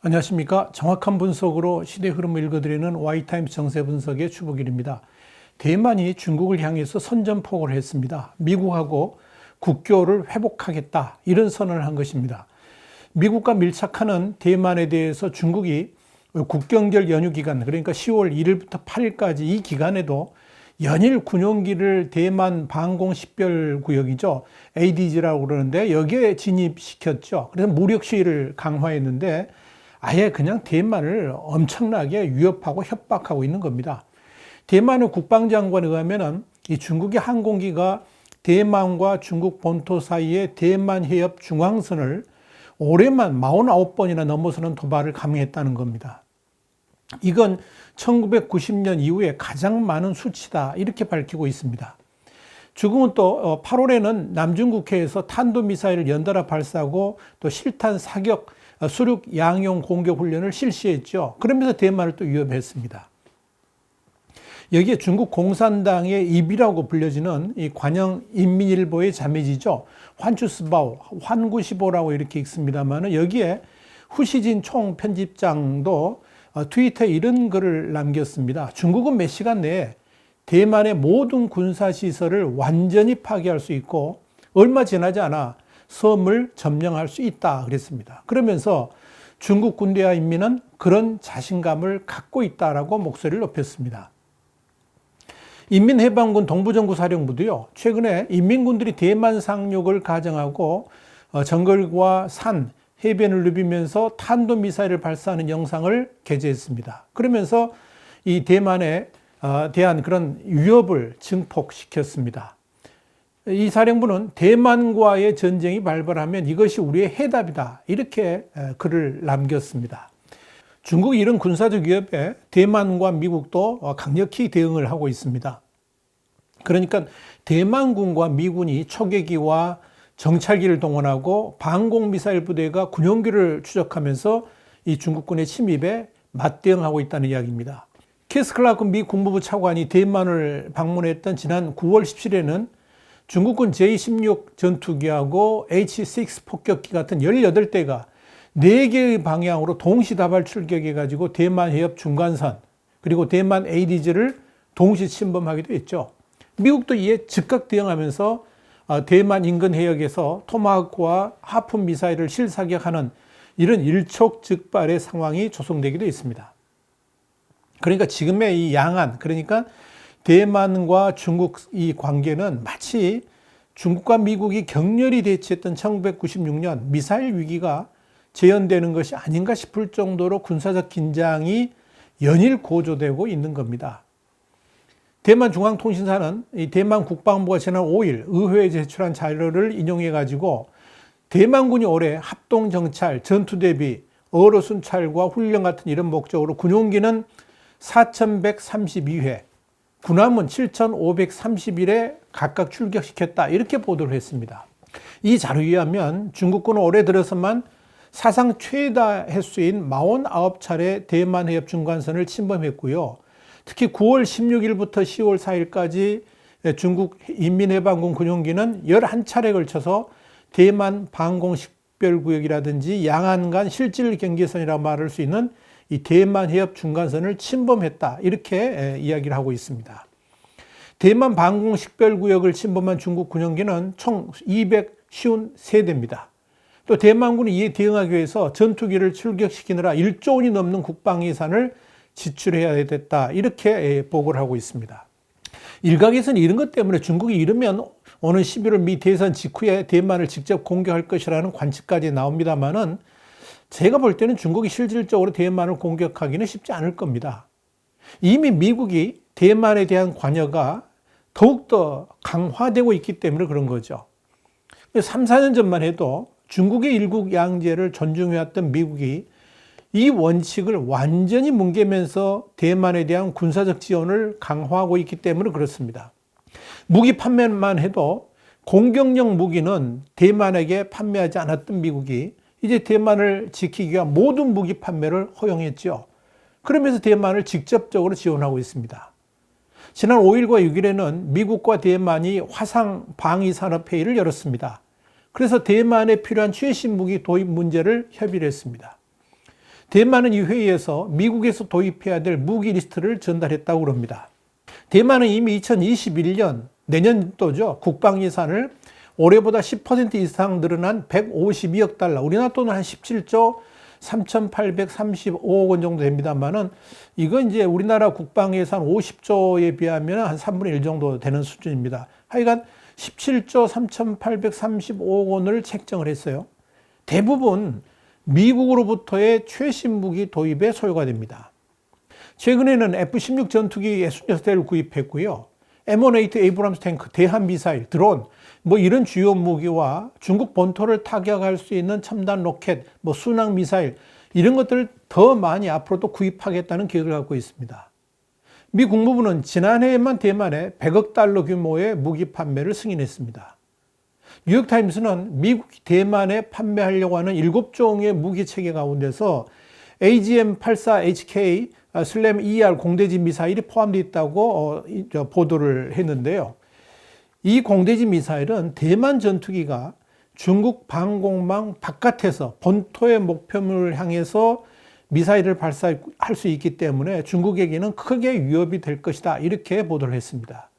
안녕하십니까. 정확한 분석으로 시대 흐름을 읽어드리는 Y타임스 정세 분석의 주복일입니다. 대만이 중국을 향해서 선전포고를 했습니다. 미국하고 국교를 회복하겠다, 이런 선언을 한 것입니다. 미국과 밀착하는 대만에 대해서 중국이 국경절 연휴 기간, 그러니까 10월 1일부터 8일까지 이 기간에도 연일 군용기를 대만 방공 식별구역이죠, ADG라고 그러는데 여기에 진입시켰죠. 그래서 무력 시위를 강화했는데 아예 그냥 대만을 엄청나게 위협하고 협박하고 있는 겁니다. 대만의 국방장관에 의하면은 이 중국의 항공기가 대만과 중국 본토 사이의 대만 해협 중앙선을 올해만 49번이나 넘어서는 도발을 감행했다는 겁니다. 이건 1990년 이후에 가장 많은 수치다, 이렇게 밝히고 있습니다. 중국은 또 8월에는 남중국해에서 탄도미사일을 연달아 발사하고 또 실탄 사격 수륙 양용 공격 훈련을 실시했죠. 그러면서 대만을 또 위협했습니다. 여기에 중국 공산당의 입이라고 불려지는 이 관영 인민일보의 자매지죠, 환추스바오, 환구시보라고 이렇게 읽습니다만, 여기에 후시진 총편집장도 트위터에 이런 글을 남겼습니다. 중국은 몇 시간 내에 대만의 모든 군사시설을 완전히 파괴할 수 있고 얼마 지나지 않아 섬을 점령할 수 있다, 그랬습니다. 그러면서 중국 군대와 인민은 그런 자신감을 갖고 있다라고 목소리를 높였습니다. 인민해방군 동부전구사령부도요, 최근에 인민군들이 대만 상륙을 가정하고 정글과 산, 해변을 누비면서 탄도미사일을 발사하는 영상을 게재했습니다. 그러면서 이 대만에 대한 그런 위협을 증폭시켰습니다. 이 사령부는 대만과의 전쟁이 발발하면 이것이 우리의 해답이다, 이렇게 글을 남겼습니다. 중국이 이런 군사적 위협에 대만과 미국도 강력히 대응을 하고 있습니다. 그러니까 대만군과 미군이 초계기와 정찰기를 동원하고 방공미사일 부대가 군용기를 추적하면서 이 중국군의 침입에 맞대응하고 있다는 이야기입니다. 캐스 클라크 미 국무부 차관이 대만을 방문했던 지난 9월 17일에는 중국군 J-16 전투기하고 H-6 폭격기 같은 18대가 4개의 방향으로 동시다발 출격해가지고 대만 해협 중간선 그리고 대만 ADG를 동시 침범하기도 했죠. 미국도 이에 즉각 대응하면서 대만 인근 해역에서 토마호크와 하푼 미사일을 실사격하는 이런 일촉즉발의 상황이 조성되기도 했습니다. 그러니까 지금의 이 양안, 그러니까 대만과 중국 이 관계는 마치 중국과 미국이 격렬히 대치했던 1996년 미사일 위기가 재현되는 것이 아닌가 싶을 정도로 군사적 긴장이 연일 고조되고 있는 겁니다. 대만중앙통신사는 이 대만 국방부가 지난 5일 의회에 제출한 자료를 인용해 가지고 대만군이 올해 합동정찰, 전투대비, 어로순찰과 훈련 같은 이런 목적으로 군용기는 4,132회, 군함은 7,531회 각각 출격시켰다, 이렇게 보도를 했습니다. 이 자료에 의하면 중국군은 올해 들어서만 사상 최다 횟수인 49차례 대만 해협 중간선을 침범했고요. 특히 9월 16일부터 10월 4일까지 중국 인민해방군 군용기는 11차례에 걸쳐서 대만 방공식별구역이라든지 양안간 실질 경계선이라고 말할 수 있는 이 대만 해협 중간선을 침범했다, 이렇게 이야기를 하고 있습니다. 대만 방공식별구역을 침범한 중국 군용기는 총 253대입니다. 또 대만군이 이에 대응하기 위해서 전투기를 출격시키느라 1조 원이 넘는 국방 예산을 지출해야 됐다, 이렇게 보고를 하고 있습니다. 일각에서는 이런 것 때문에 중국이 이르면 오는 11월 미 대선 직후에 대만을 직접 공격할 것이라는 관측까지 나옵니다만은 제가 볼 때는 중국이 실질적으로 대만을 공격하기는 쉽지 않을 겁니다. 이미 미국이 대만에 대한 관여가 더욱더 강화되고 있기 때문에 그런 거죠. 3, 4년 전만 해도 중국의 일국 양제를 존중해왔던 미국이 이 원칙을 완전히 뭉개면서 대만에 대한 군사적 지원을 강화하고 있기 때문에 그렇습니다. 무기 판매만 해도 공격용 무기는 대만에게 판매하지 않았던 미국이 이제 대만을 지키기 위한 모든 무기 판매를 허용했죠. 그러면서 대만을 직접적으로 지원하고 있습니다. 지난 5일과 6일에는 미국과 대만이 화상 방위산업회의를 열었습니다. 그래서 대만에 필요한 최신 무기 도입 문제를 협의를 했습니다. 대만은 이 회의에서 미국에서 도입해야 될 무기 리스트를 전달했다고 합니다. 대만은 이미 2021년 내년도죠. 국방 예산을 올해보다 10% 이상 늘어난 152억 달러, 우리나라 돈은 한 17조 3,835억 원 정도 됩니다만은 이건 이제 우리나라 국방 예산 50조에 비하면 한 3분의 1 정도 되는 수준입니다. 하여간 17조 3,835억 원을 책정을 했어요. 대부분 미국으로부터의 최신 무기 도입에 소요가 됩니다. 최근에는 F-16 전투기 66대를 구입했고요. M1A8 에이브람스 탱크, 대한 미사일, 드론, 이런 주요 무기와 중국 본토를 타격할 수 있는 첨단 로켓, 순항 미사일, 이런 것들을 더 많이 앞으로 또 구입하겠다는 계획을 갖고 있습니다. 미 국무부는 지난해에만 대만에 100억 달러 규모의 무기 판매를 승인했습니다. 뉴욕타임스는 미국이 대만에 판매하려고 하는 7종의 무기 체계 가운데서 AGM-84HK/ER 공대지 미사일이 포함되어 있다고 보도를 했는데요. 이 공대지 미사일은 대만 전투기가 중국 방공망 바깥에서 본토의 목표물을 향해서 미사일을 발사할 수 있기 때문에 중국에게는 크게 위협이 될 것이다. 이렇게 보도를 했습니다.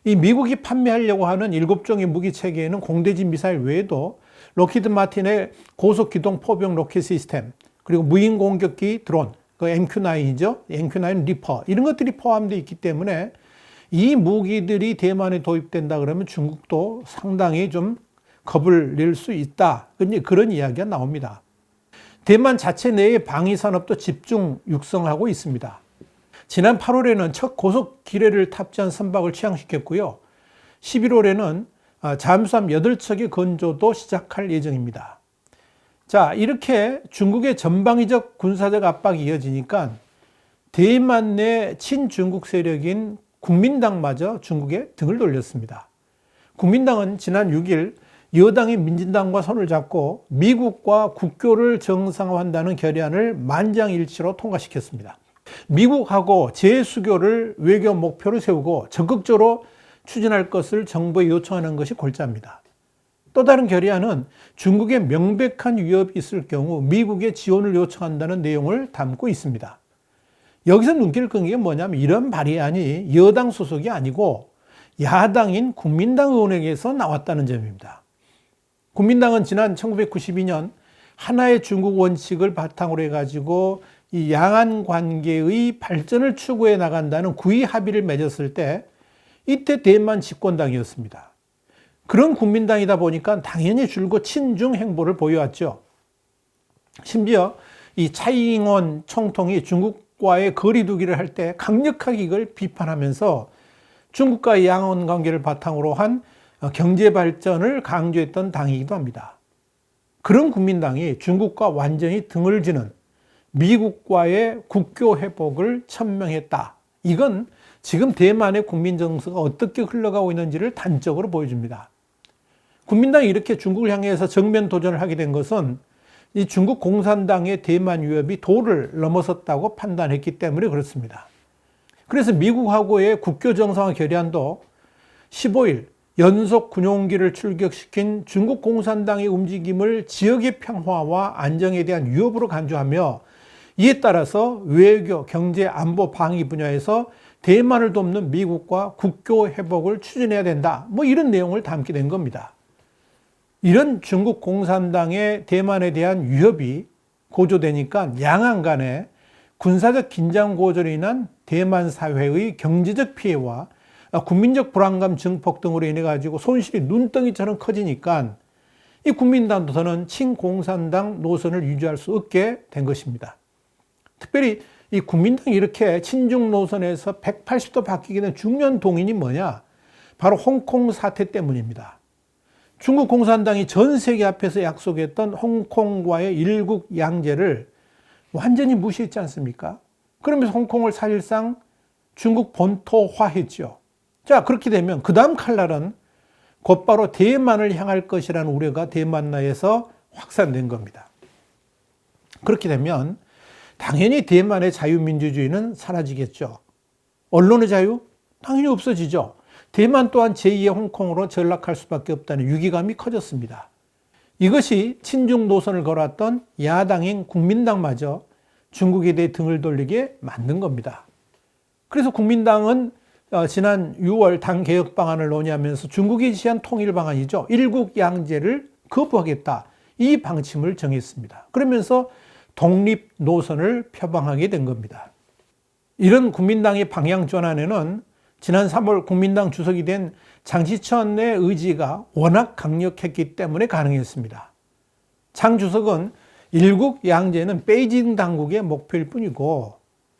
이 미국이 판매하려고 하는 7종의 무기 체계에는 공대지 미사일 외에도 록히드 마틴의 고속기동 포병 로켓 시스템, 그리고 무인 공격기 드론, 그 MQ-9이죠. MQ-9 리퍼, 이런 것들이 포함되어 있기 때문에 이 무기들이 대만에 도입된다 그러면 중국도 상당히 좀 겁을 낼 수 있다. 그런 이야기가 나옵니다. 대만 자체 내의 방위산업도 집중 육성하고 있습니다. 지난 8월에는 첫 고속 기뢰를 탑재한 선박을 취항시켰고요. 11월에는 잠수함 8척의 건조도 시작할 예정입니다. 자, 이렇게 중국의 전방위적 군사적 압박이 이어지니까 대만 내 친중국 세력인 국민당마저 중국에 등을 돌렸습니다. 국민당은 지난 6일 여당인 민진당과 손을 잡고 미국과 국교를 정상화한다는 결의안을 만장일치로 통과시켰습니다. 미국하고 재수교를 외교 목표로 세우고 적극적으로 추진할 것을 정부에 요청하는 것이 골자입니다. 또 다른 결의안은 중국에 명백한 위협이 있을 경우 미국의 지원을 요청한다는 내용을 담고 있습니다. 여기서 눈길을 끄는 게 뭐냐면 이런 발의안이 여당 소속이 아니고 야당인 국민당 의원에게서 나왔다는 점입니다. 국민당은 지난 1992년 하나의 중국 원칙을 바탕으로 해가지고 이 양안 관계의 발전을 추구해 나간다는 구의 합의를 맺었을 때 이때 대만 집권당이었습니다. 그런 국민당이다 보니까 당연히 줄곧 친중 행보를 보여왔죠. 심지어 이 차이잉원 총통이 중국과의 거리두기를 할 때 강력하게 이걸 비판하면서 중국과의 양안 관계를 바탕으로 한 경제 발전을 강조했던 당이기도 합니다. 그런 국민당이 중국과 완전히 등을 지는 미국과의 국교 회복을 천명했다. 이건 지금 대만의 국민 정서가 어떻게 흘러가고 있는지를 단적으로 보여줍니다. 국민당이 이렇게 중국을 향해서 정면 도전을 하게 된 것은 이 중국 공산당의 대만 위협이 도를 넘어섰다고 판단했기 때문에 그렇습니다. 그래서 미국하고의 국교 정상화 결의안도 15일 연속 군용기를 출격시킨 중국 공산당의 움직임을 지역의 평화와 안정에 대한 위협으로 간주하며 이에 따라서 외교, 경제, 안보, 방위 분야에서 대만을 돕는 미국과 국교 회복을 추진해야 된다. 이런 내용을 담게 된 겁니다. 이런 중국 공산당의 대만에 대한 위협이 고조되니까 양안 간에 군사적 긴장 고조로 인한 대만 사회의 경제적 피해와 국민적 불안감 증폭 등으로 인해 가지고 손실이 눈덩이처럼 커지니까 이 국민당도 더는 친공산당 노선을 유지할 수 없게 된 것입니다. 특별히 이 국민당이 이렇게 친중 노선에서 180도 바뀌게 된 중요한 동인이 뭐냐? 바로 홍콩 사태 때문입니다. 중국 공산당이 전 세계 앞에서 약속했던 홍콩과의 일국 양제를 완전히 무시했지 않습니까? 그러면서 홍콩을 사실상 중국 본토화했죠. 자, 그렇게 되면 그 다음 칼날은 곧바로 대만을 향할 것이라는 우려가 대만 내에서 확산된 겁니다. 그렇게 되면 당연히 대만의 자유민주주의는 사라지겠죠. 언론의 자유? 당연히 없어지죠. 대만 또한 제2의 홍콩으로 전락할 수밖에 없다는 위기감이 커졌습니다. 이것이 친중 노선을 걸었던 야당인 국민당마저 중국에 대해 등을 돌리게 만든 겁니다. 그래서 국민당은 지난 6월 당 개혁 방안을 논의하면서 중국이 제시한 통일 방안이죠. 일국 양제를 거부하겠다. 이 방침을 정했습니다. 그러면서 독립 노선을 표방하게 된 겁니다. 이런 국민당의 방향 전환에는 지난 3월 국민당 주석이 된 장시천의 의지가 워낙 강력했기 때문에 가능했습니다. 장 주석은 일국 양제는 베이징 당국의 목표일 뿐이고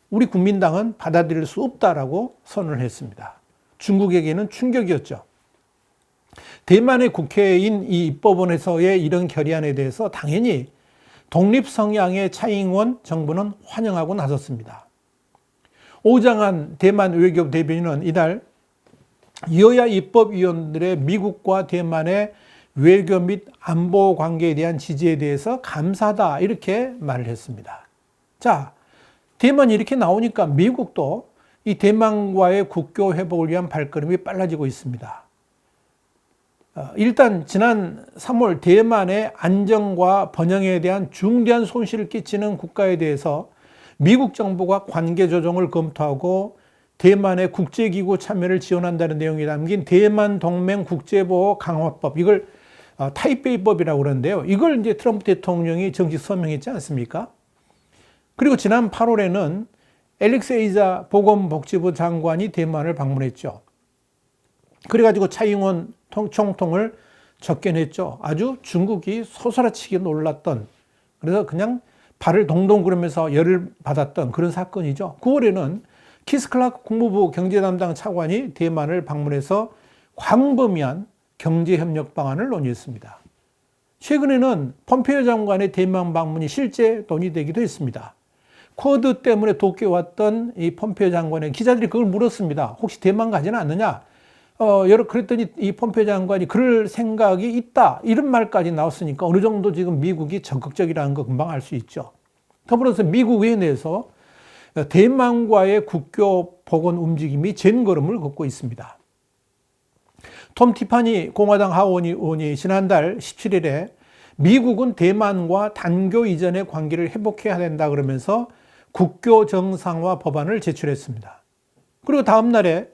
우리 국민당은 받아들일 수 없다라고 선언을 했습니다. 중국에게는 충격이었죠. 대만의 국회인 이 입법원에서의 이런 결의안에 대해서 당연히 독립 성향의 차잉원 정부는 환영하고 나섰습니다. 오장한 대만 외교 대변인은 이날 여야 입법위원들의 미국과 대만의 외교 및 안보 관계에 대한 지지에 대해서 감사하다 이렇게 말을 했습니다. 자, 대만이 이렇게 나오니까 미국도 이 대만과의 국교 회복을 위한 발걸음이 빨라지고 있습니다. 일단 지난 3월 대만의 안정과 번영에 대한 중대한 손실을 끼치는 국가에 대해서 미국 정부가 관계 조정을 검토하고 대만의 국제기구 참여를 지원한다는 내용이 담긴 대만 동맹 국제보호 강화법, 이걸 타이베이법이라고 그러는데요. 이걸 이제 트럼프 대통령이 정식 서명했지 않습니까? 그리고 지난 8월에는 앨릭스 에이자 보건복지부 장관이 대만을 방문했죠. 그래가지고 차잉원 총통을 접견했죠. 아주 중국이 소스라치게 놀랐던, 그래서 그냥 발을 동동 구르면서 열을 받았던 그런 사건이죠. 9월에는 키스 클라크 국무부 경제 담당 차관이 대만을 방문해서 광범위한 경제협력 방안을 논의했습니다. 최근에는 폼페이오 장관의 대만 방문이 실제 논의되기도 했습니다. 쿼드 때문에 도쿄에 왔던 이 폼페이오 장관의 기자들이 그걸 물었습니다. 혹시 대만 가지는 않느냐? 그랬더니 이 폼페이오 장관이 그럴 생각이 있다, 이런 말까지 나왔으니까 어느 정도 지금 미국이 적극적이라는 거 금방 알 수 있죠. 더불어서 미국 의회내에서 대만과의 국교 복원 움직임이 전걸음을 걷고 있습니다. 톰 티파니 공화당 하원 의원이 지난달 17일에 미국은 대만과 단교 이전의 관계를 회복해야 된다 그러면서 국교 정상화 법안을 제출했습니다. 그리고 다음 날에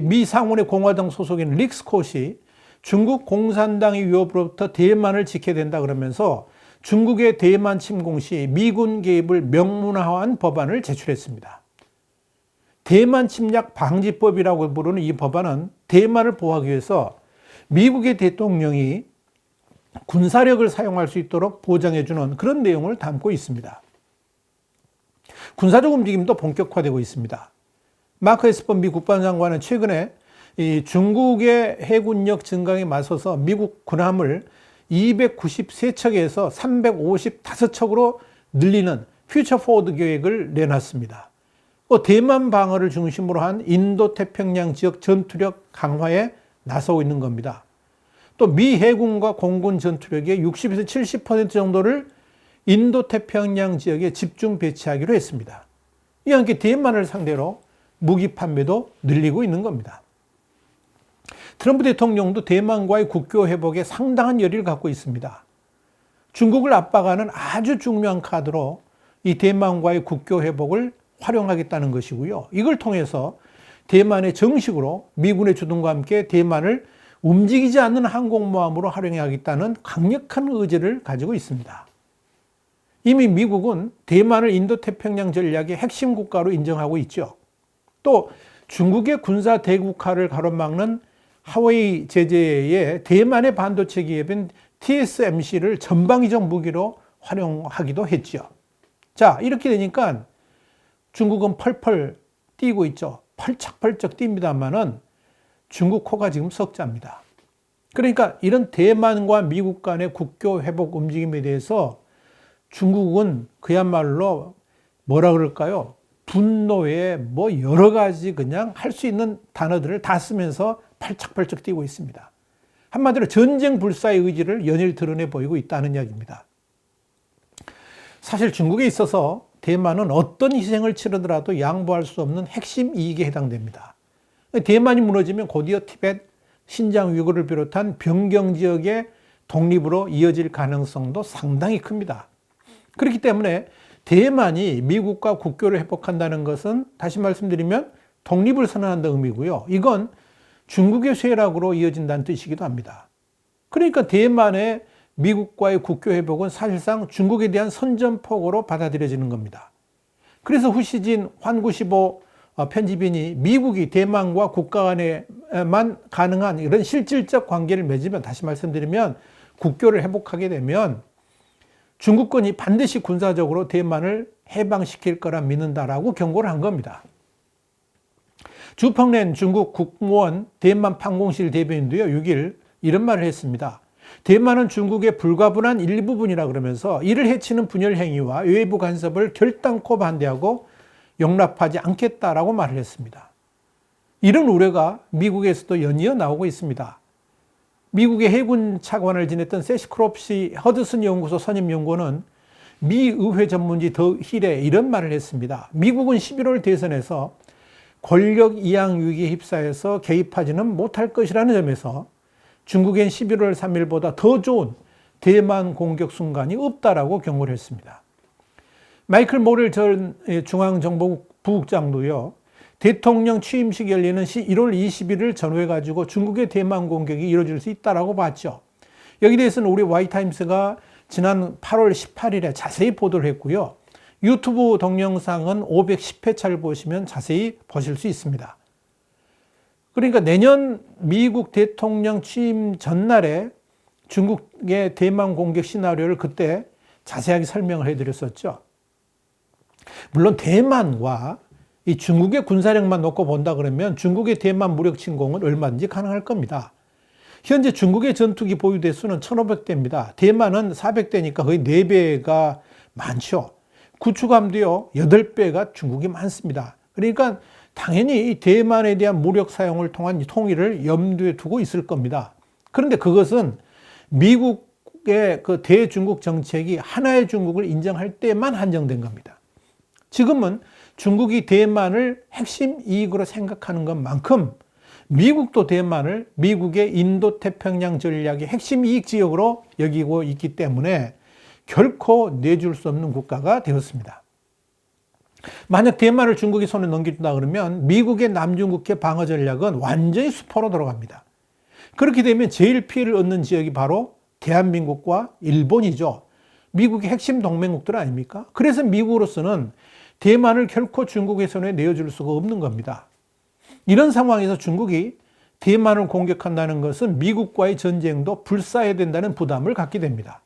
미 상원의 공화당 소속인 릭 스콧이 중국 공산당의 위협으로부터 대만을 지켜야 된다 그러면서 중국의 대만 침공 시 미군 개입을 명문화한 법안을 제출했습니다. 대만 침략 방지법이라고 부르는 이 법안은 대만을 보호하기 위해서 미국의 대통령이 군사력을 사용할 수 있도록 보장해주는 그런 내용을 담고 있습니다. 군사적 움직임도 본격화되고 있습니다. 마크 에스퍼 미 국방장관은 최근에 이 중국의 해군력 증강에 맞서서 미국 군함을 293척에서 355척으로 늘리는 퓨처 포워드 계획을 내놨습니다. 대만 방어를 중심으로 한 인도태평양 지역 전투력 강화에 나서고 있는 겁니다. 또 미 해군과 공군 전투력의 60에서 70% 정도를 인도태평양 지역에 집중 배치하기로 했습니다. 이와 함께 대만을 상대로 무기 판매도 늘리고 있는 겁니다. 트럼프 대통령도 대만과의 국교 회복에 상당한 열의를 갖고 있습니다. 중국을 압박하는 아주 중요한 카드로 이 대만과의 국교 회복을 활용하겠다는 것이고요. 이걸 통해서 대만에 정식으로 미군의 주둔과 함께 대만을 움직이지 않는 항공모함으로 활용하겠다는 강력한 의지를 가지고 있습니다. 이미 미국은 대만을 인도태평양 전략의 핵심 국가로 인정하고 있죠. 또 중국의 군사 대국화를 가로막는 하웨이 제재에 대만의 반도체 기업인 TSMC를 전방위적 무기로 활용하기도 했죠. 자, 이렇게 되니까 중국은 펄펄 뛰고 있죠. 펄쩍펄쩍 뜁니다만은 중국 코가 지금 석자입니다. 그러니까 이런 대만과 미국 간의 국교 회복 움직임에 대해서 중국은 그야말로 뭐라 그럴까요? 분노에 뭐 여러 가지 그냥 할 수 있는 단어들을 다 쓰면서 펄쩍펄쩍 뛰고 있습니다. 한마디로 전쟁 불사의 의지를 연일 드러내 보이고 있다는 이야기입니다. 사실 중국에 있어서 대만은 어떤 희생을 치르더라도 양보할 수 없는 핵심 이익에 해당됩니다. 대만이 무너지면 곧이어 티벳, 신장 위구르를 비롯한 변경 지역의 독립으로 이어질 가능성도 상당히 큽니다. 그렇기 때문에 대만이 미국과 국교를 회복한다는 것은 다시 말씀드리면 독립을 선언한다는 의미고요. 이건 중국의 쇠락으로 이어진다는 뜻이기도 합니다. 그러니까 대만의 미국과의 국교 회복은 사실상 중국에 대한 선전포고로 받아들여지는 겁니다. 그래서 후시진 환구시보 편집인이 미국이 대만과 국가 간에만 가능한 이런 실질적 관계를 맺으면, 다시 말씀드리면 국교를 회복하게 되면 중국군이 반드시 군사적으로 대만을 해방시킬 거라 믿는다라고 경고를 한 겁니다. 주펑렌 중국 국무원 대만 판공실 대변인도요, 6일 이런 말을 했습니다. 대만은 중국의 불가분한 일부분이라 그러면서 이를 해치는 분열 행위와 외부 간섭을 결단코 반대하고 용납하지 않겠다라고 말을 했습니다. 이런 우려가 미국에서도 연이어 나오고 있습니다. 미국의 해군 차관을 지냈던 세시크롭시 허드슨 연구소 선임 연구원은 미 의회 전문지 더 힐에 이런 말을 했습니다. 미국은 11월 대선에서 권력 이양 위기에 휩싸여서 개입하지는 못할 것이라는 점에서 중국엔 11월 3일보다 더 좋은 대만 공격 순간이 없다라고 경고를 했습니다. 마이클 모렐 전 중앙정보국 부국장도요, 대통령 취임식이 열리는 1월 20일을 전후해가지고 중국의 대만 공격이 이루어질 수 있다라고 봤죠. 여기 대해서는 우리 와이타임스가 지난 8월 18일에 자세히 보도를 했고요. 유튜브 동영상은 510회차를 보시면 자세히 보실 수 있습니다. 그러니까 내년 미국 대통령 취임 전날에 중국의 대만 공격 시나리오를 그때 자세하게 설명을 해드렸었죠. 물론 대만과 이 중국의 군사력만 놓고 본다 그러면 중국의 대만 무력 침공은 얼마든지 가능할 겁니다. 현재 중국의 전투기 보유 대수는 1,500대입니다. 대만은 400대니까 거의 4배가 많죠. 구축함도요, 8배가 중국이 많습니다. 그러니까 당연히 이 대만에 대한 무력 사용을 통한 통일을 염두에 두고 있을 겁니다. 그런데 그것은 미국의 그 대중국 정책이 하나의 중국을 인정할 때만 한정된 겁니다. 지금은 중국이 대만을 핵심 이익으로 생각하는 것만큼 미국도 대만을 미국의 인도태평양 전략의 핵심 이익 지역으로 여기고 있기 때문에 결코 내줄 수 없는 국가가 되었습니다. 만약 대만을 중국이 손에 넘겨준다 그러면 미국의 남중국해 방어 전략은 완전히 수포로 돌아갑니다. 그렇게 되면 제일 피해를 얻는 지역이 바로 대한민국과 일본이죠. 미국의 핵심 동맹국들 아닙니까? 그래서 미국으로서는 대만을 결코 중국의 손에 내어줄 수가 없는 겁니다. 이런 상황에서 중국이 대만을 공격한다는 것은 미국과의 전쟁도 불사해야 된다는 부담을 갖게 됩니다.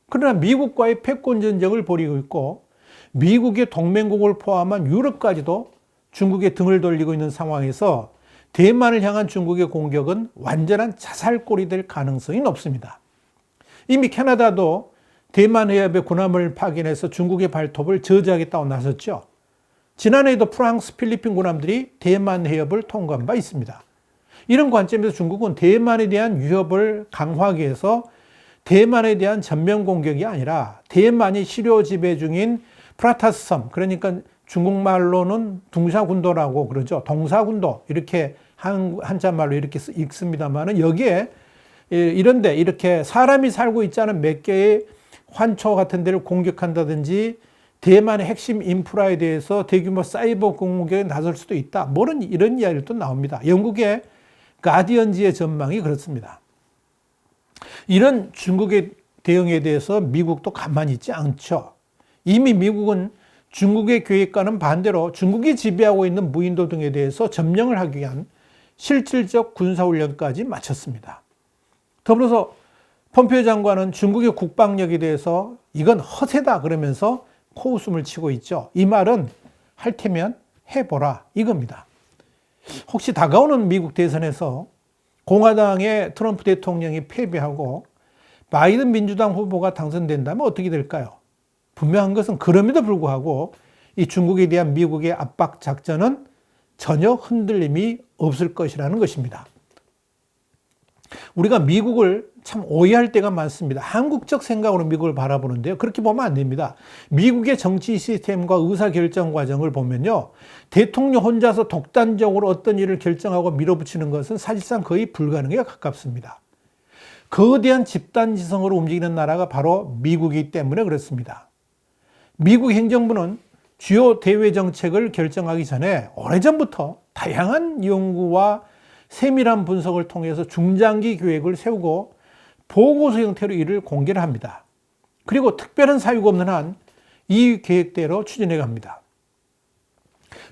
그러나 미국과의 패권 전쟁을 벌이고 있고 미국의 동맹국을 포함한 유럽까지도 중국에 등을 돌리고 있는 상황에서 대만을 향한 중국의 공격은 완전한 자살골이 될 가능성이 높습니다. 이미 캐나다도 대만 해협에 군함을 파견해서 중국의 발톱을 저지하겠다고 나섰죠. 지난해에도 프랑스, 필리핀 군함들이 대만 해협을 통과한 바 있습니다. 이런 관점에서 중국은 대만에 대한 위협을 강화하기 위해서 대만에 대한 전면 공격이 아니라 대만이 시료 지배 중인 프라타스 섬, 그러니까 중국말로는 둥사군도라고 그러죠. 동사군도 이렇게 한자말로 이렇게 읽습니다만은 여기에 이런데 이렇게 사람이 살고 있지 않은 몇 개의 환초 같은 데를 공격한다든지 대만의 핵심 인프라에 대해서 대규모 사이버 공격에 나설 수도 있다. 이런 이야기도 또 나옵니다. 영국의 가디언지의 전망이 그렇습니다. 이런 중국의 대응에 대해서 미국도 가만히 있지 않죠. 이미 미국은 중국의 계획과는 반대로 중국이 지배하고 있는 무인도 등에 대해서 점령을 하기 위한 실질적 군사훈련까지 마쳤습니다. 더불어서 폼페이오 장관은 중국의 국방력에 대해서 이건 허세다 그러면서 코웃음을 치고 있죠. 이 말은 할 테면 해보라 이겁니다. 혹시 다가오는 미국 대선에서 공화당의 트럼프 대통령이 패배하고 바이든 민주당 후보가 당선된다면 어떻게 될까요? 분명한 것은 그럼에도 불구하고 이 중국에 대한 미국의 압박 작전은 전혀 흔들림이 없을 것이라는 것입니다. 우리가 미국을 참 오해할 때가 많습니다. 한국적 생각으로 미국을 바라보는데요. 그렇게 보면 안 됩니다. 미국의 정치 시스템과 의사결정 과정을 보면요. 대통령 혼자서 독단적으로 어떤 일을 결정하고 밀어붙이는 것은 사실상 거의 불가능에 가깝습니다. 거대한 집단지성으로 움직이는 나라가 바로 미국이기 때문에 그렇습니다. 미국 행정부는 주요 대외 정책을 결정하기 전에 오래전부터 다양한 연구와 세밀한 분석을 통해서 중장기 계획을 세우고 보고서 형태로 이를 공개를 합니다. 그리고 특별한 사유가 없는 한 이 계획대로 추진해 갑니다.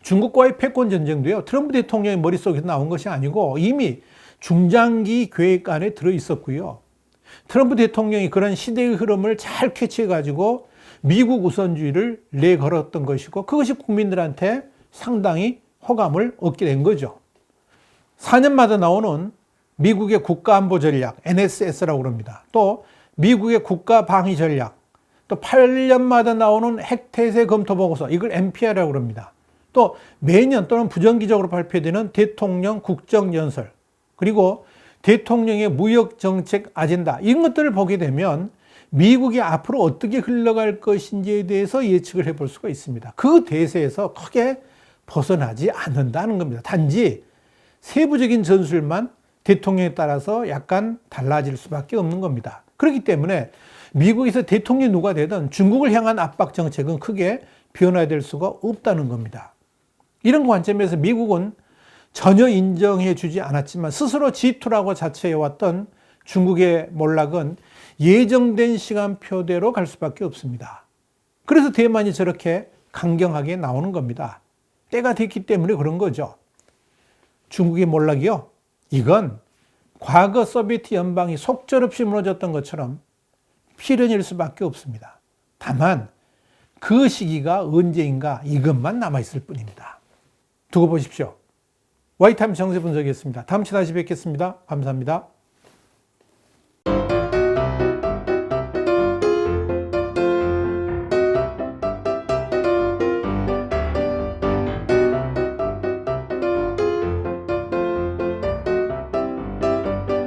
중국과의 패권 전쟁도요, 트럼프 대통령의 머릿속에서 나온 것이 아니고 이미 중장기 계획 안에 들어 있었고요. 트럼프 대통령이 그런 시대의 흐름을 잘 캐치해가지고 미국 우선주의를 내걸었던 것이고, 그것이 국민들한테 상당히 호감을 얻게 된 거죠. 4년마다 나오는 미국의 국가안보 전략, NSS라고 그럽니다. 또 미국의 국가방위 전략, 또 8년마다 나오는 핵태세 검토 보고서, 이걸 NPR이라고 그럽니다. 또 매년 또는 부정기적으로 발표되는 대통령 국정연설, 그리고 대통령의 무역정책 아젠다, 이런 것들을 보게 되면 미국이 앞으로 어떻게 흘러갈 것인지에 대해서 예측을 해볼 수가 있습니다. 그 대세에서 크게 벗어나지 않는다는 겁니다. 단지 세부적인 전술만 대통령에 따라서 약간 달라질 수밖에 없는 겁니다. 그렇기 때문에 미국에서 대통령이 누가 되든 중국을 향한 압박 정책은 크게 변화될 수가 없다는 겁니다. 이런 관점에서 미국은 전혀 인정해 주지 않았지만 스스로 G2라고 자처해왔던 중국의 몰락은 예정된 시간표대로 갈 수밖에 없습니다. 그래서 대만이 저렇게 강경하게 나오는 겁니다. 때가 됐기 때문에 그런 거죠. 중국의 몰락이요, 이건 과거 소비에트 연방이 속절없이 무너졌던 것처럼 필연일 수밖에 없습니다. 다만 그 시기가 언제인가, 이것만 남아있을 뿐입니다. 두고 보십시오. 와이타임 정세 분석이었습니다. 다음 시간에 다시 뵙겠습니다. 감사합니다.